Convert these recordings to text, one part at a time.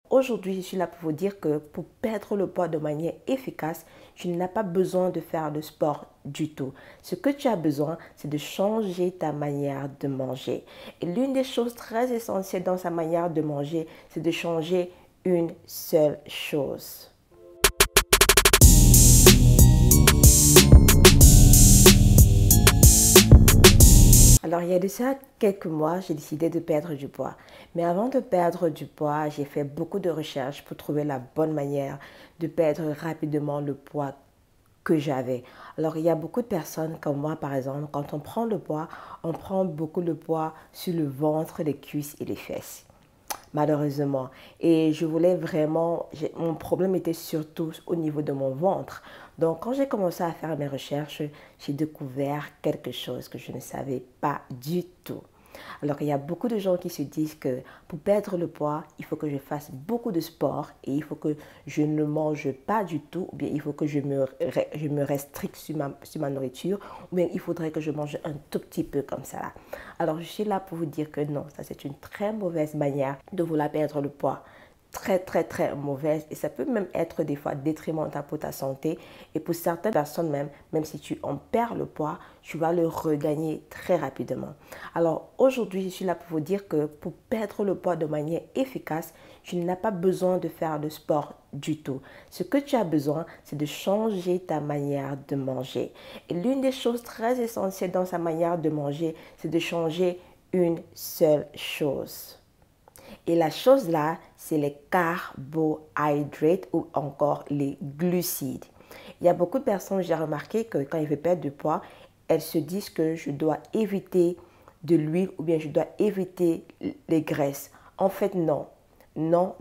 aujourd'hui, je suis là pour vous dire que pour perdre le poids de manière efficace, tu n'as pas besoin de faire de sport du tout. Ce que tu as besoin, c'est de changer ta manière de manger. Et l'une des choses très essentielles dans sa manière de manger, c'est de changer une seule chose. Alors, il y a de ça quelques mois, j'ai décidé de perdre du poids. Mais avant de perdre du poids, j'ai fait beaucoup de recherches pour trouver la bonne manière de perdre rapidement le poids que j'avais. Alors, il y a beaucoup de personnes comme moi, par exemple, quand on prend le poids, on prend beaucoup de poids sur le ventre, les cuisses et les fesses, malheureusement. Et je voulais vraiment, mon problème était surtout au niveau de mon ventre. Donc, quand j'ai commencé à faire mes recherches, j'ai découvert quelque chose que je ne savais pas du tout. Alors, il y a beaucoup de gens qui se disent que pour perdre le poids, il faut que je fasse beaucoup de sport et il faut que je ne mange pas du tout, ou bien il faut que je me restricte sur ma nourriture, ou bien il faudrait que je mange un tout petit peu comme ça. Alors, je suis là pour vous dire que non, ça c'est une très mauvaise manière de vouloir perdre le poids. Très mauvaise, et ça peut même être des fois détrimental pour ta santé, et pour certaines personnes même si tu en perds le poids, tu vas le regagner très rapidement. Alors aujourd'hui, je suis là pour vous dire que pour perdre le poids de manière efficace, tu n'as pas besoin de faire de sport du tout. Ce que tu as besoin, c'est de changer ta manière de manger. Et l'une des choses très essentielles dans sa manière de manger, c'est de changer une seule chose. Et la chose là, c'est les carbohydrates ou encore les glucides. Il y a beaucoup de personnes, j'ai remarqué que quand ils veulent perdre du poids, elles se disent que je dois éviter de l'huile ou bien je dois éviter les graisses. En fait, non. Non.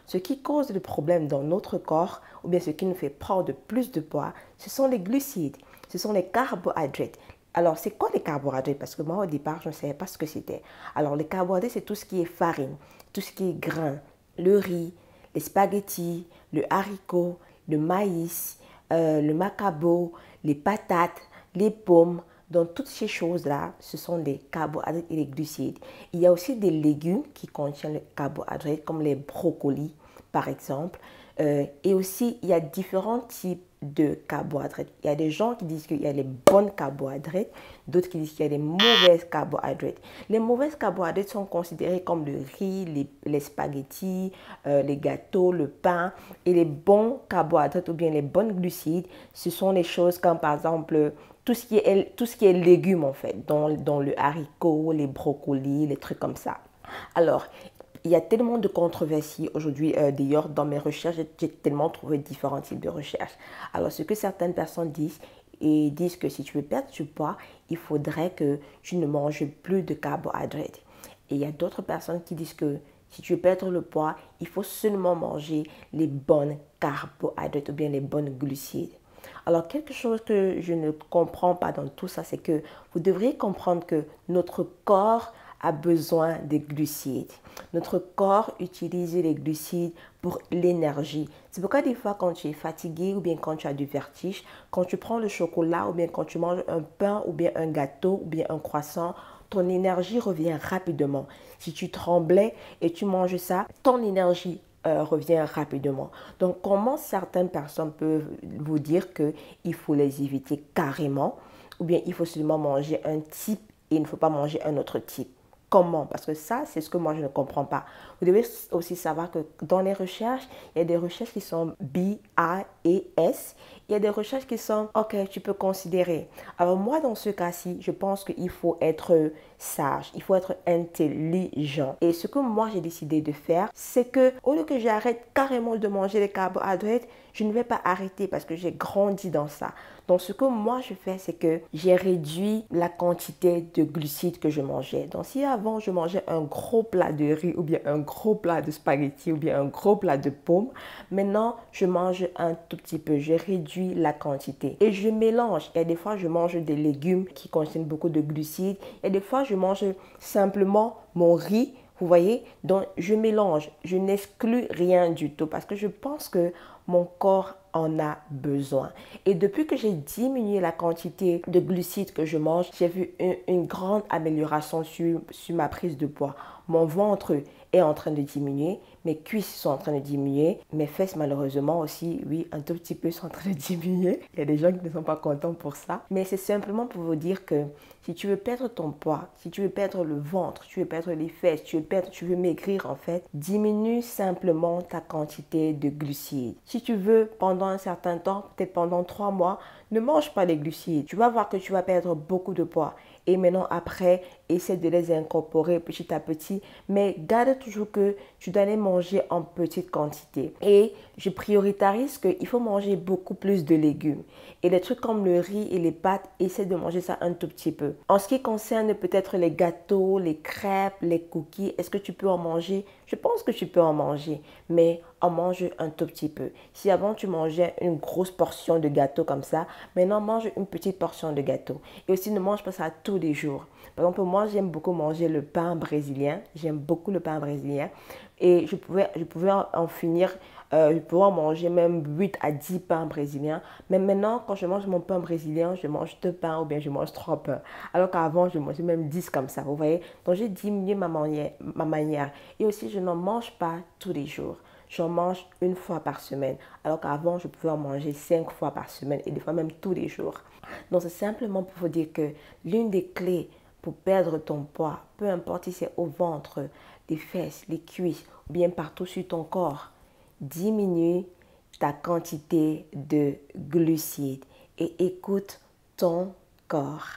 Ce qui cause le problème dans notre corps ou bien ce qui nous fait prendre de plus de poids, ce sont les glucides, ce sont les carbohydrates. Alors, c'est quoi les carbohydrates? Parce que moi, au départ, je ne savais pas ce que c'était. Alors, les carbohydrates, c'est tout ce qui est farine, tout ce qui est grain, le riz, les spaghettis, le haricot, le maïs, le macabo, les patates, les pommes. Donc, toutes ces choses-là, ce sont des carbohydrates et des glucides. Il y a aussi des légumes qui contiennent les carbohydrates, comme les brocolis, par exemple. Et aussi, il y a différents types de carbohydrates. Il y a des gens qui disent qu'il y a les bonnes carbohydrates, d'autres qui disent qu'il y a les mauvaises carbohydrates. Les mauvaises carbohydrates sont considérés comme le riz, les spaghettis, les gâteaux, le pain. Et les bons carbohydrates ou bien les bonnes glucides, ce sont les choses comme par exemple tout ce qui est légumes en fait, dans le haricot, les brocolis, les trucs comme ça. Alors, il y a tellement de controversies aujourd'hui. D'ailleurs, dans mes recherches, j'ai tellement trouvé différents types de recherches. Alors, ce que certaines personnes disent, et disent que si tu veux perdre du poids, il faudrait que tu ne manges plus de carbohydrates. Et il y a d'autres personnes qui disent que si tu veux perdre le poids, il faut seulement manger les bonnes carbohydrates ou bien les bonnes glucides. Alors, quelque chose que je ne comprends pas dans tout ça, c'est que vous devriez comprendre que notre corps a besoin des glucides. Notre corps utilise les glucides pour l'énergie. C'est pourquoi des fois quand tu es fatigué ou bien quand tu as du vertige, quand tu prends le chocolat ou bien quand tu manges un pain ou bien un gâteau ou bien un croissant, ton énergie revient rapidement. Si tu tremblais et tu manges ça, ton énergie revient rapidement. Donc, comment certaines personnes peuvent vous dire qu'il faut les éviter carrément ou bien il faut seulement manger un type et il ne faut pas manger un autre type? Comment? Parce que ça, c'est ce que moi, je ne comprends pas. Vous devez aussi savoir que dans les recherches, il y a des recherches qui sont B, A et S. Il y a des recherches qui sont, OK, tu peux considérer. Alors moi, dans ce cas-ci, je pense qu'il faut être sage, il faut être intelligent. Et ce que moi, j'ai décidé de faire, c'est que au lieu que j'arrête carrément de manger les carbohydrates, je ne vais pas arrêter parce que j'ai grandi dans ça. Donc, ce que moi, je fais, c'est que j'ai réduit la quantité de glucides que je mangeais. Donc, si avant, je mangeais un gros plat de riz ou bien un gros plat de spaghettis ou bien un gros plat de pommes, maintenant, je mange un tout petit peu. Je réduis la quantité et je mélange. Il y a des fois, je mange des légumes qui contiennent beaucoup de glucides. Il y a des fois, je mange simplement mon riz. Vous voyez? Donc, je mélange. Je n'exclus rien du tout parce que je pense que mon corps en a besoin. Et depuis que j'ai diminué la quantité de glucides que je mange, j'ai vu une grande amélioration sur ma prise de poids. Mon ventre est en train de diminuer, mes cuisses sont en train de diminuer, mes fesses malheureusement aussi, oui, un tout petit peu sont en train de diminuer. Il y a des gens qui ne sont pas contents pour ça. Mais c'est simplement pour vous dire que si tu veux perdre ton poids, si tu veux perdre le ventre, tu veux perdre les fesses, tu veux maigrir en fait, diminue simplement ta quantité de glucides. Si tu veux, pendant un certain temps, peut-être pendant 3 mois, ne mange pas les glucides. Tu vas voir que tu vas perdre beaucoup de poids. Et maintenant, après, essaie de les incorporer petit à petit. Mais garde toujours que tu dois les manger en petite quantité. Et je prioritarise qu'il faut manger beaucoup plus de légumes. Et les trucs comme le riz et les pâtes, essaie de manger ça un tout petit peu. En ce qui concerne peut-être les gâteaux, les crêpes, les cookies, est-ce que tu peux en manger? Je pense que tu peux en manger, mais en mange un tout petit peu. Si avant tu mangeais une grosse portion de gâteau comme ça, maintenant mange une petite portion de gâteau. Et aussi ne mange pas ça tous les jours. Par exemple, moi j'aime beaucoup manger le pain brésilien. J'aime beaucoup le pain brésilien. Et je pouvais en finir, je pouvais en manger même 8 à 10 pains brésiliens. Mais maintenant, quand je mange mon pain brésilien, je mange 2 pains ou bien je mange 3 pains. Alors qu'avant, je mangeais même 10 comme ça, vous voyez. Donc j'ai diminué ma manière. Et aussi, je n'en mange pas tous les jours. J'en mange une fois par semaine. Alors qu'avant, je pouvais en manger 5 fois par semaine et des fois même tous les jours. Donc c'est simplement pour vous dire que l'une des clés pour perdre ton poids, peu importe si c'est au ventre, les fesses, les cuisses ou bien partout sur ton corps, diminue ta quantité de glucides et écoute ton corps.